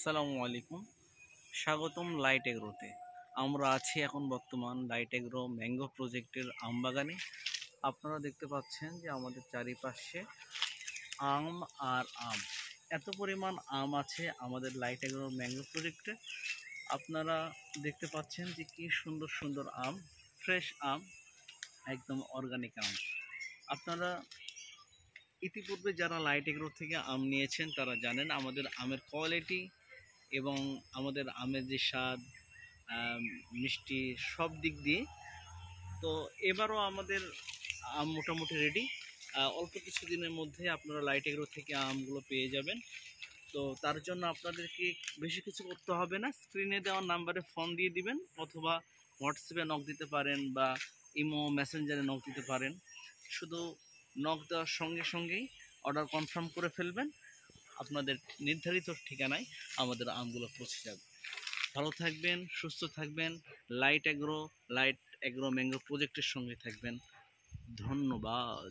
আসসালামু আলাইকুম, স্বাগতম লাইট এগ্রোতে। আমরা আছি এখন বর্তমান লাইট এগ্রো ম্যাঙ্গো প্রজেক্টের আম বাগানে। আপনারা দেখতে পাচ্ছেন যে আমাদের চারিপাশে আম আর আম, এত পরিমাণ আম আছে আমাদের লাইট এগ্রো ম্যাঙ্গো প্রজেক্টে। আপনারা দেখতে পাচ্ছেন যে কি সুন্দর সুন্দর আম, ফ্রেশ আম, একদম অর্গানিক আম। আপনারা ইতিপূর্বে যারা লাইট এগ্রো থেকে আম নিয়েছেন তারা জানেন আমাদের আমের কোয়ালিটি এবং আমাদের আমের যে স্বাদ, মিষ্টি, সব দিক দিয়ে। তো এবারও আমাদের আম মোটামুটি রেডি। অল্প কিছু দিনের মধ্যে আপনারা লাইট এগ্রো থেকে আমগুলো পেয়ে যাবেন। তো তার জন্য আপনাদেরকে বেশি কিছু করতে হবে না, স্ক্রিনে দেওয়া নাম্বারে ফোন দিয়ে দিবেন অথবা হোয়াটসঅ্যাপে নক দিতে পারেন বা ইমো মেসেঞ্জারে নক দিতে পারেন। শুধু নক দেওয়ার সঙ্গে সঙ্গেই অর্ডার কনফার্ম করে ফেলবেন, আপনাদের নির্ধারিত ঠিকানায় আমাদের আমগুলো পৌঁছে যাবে। ভালো থাকবেন, সুস্থ থাকবেন, লাইট এগ্রো ম্যাঙ্গো প্রজেক্টের সঙ্গে থাকবেন। ধন্যবাদ।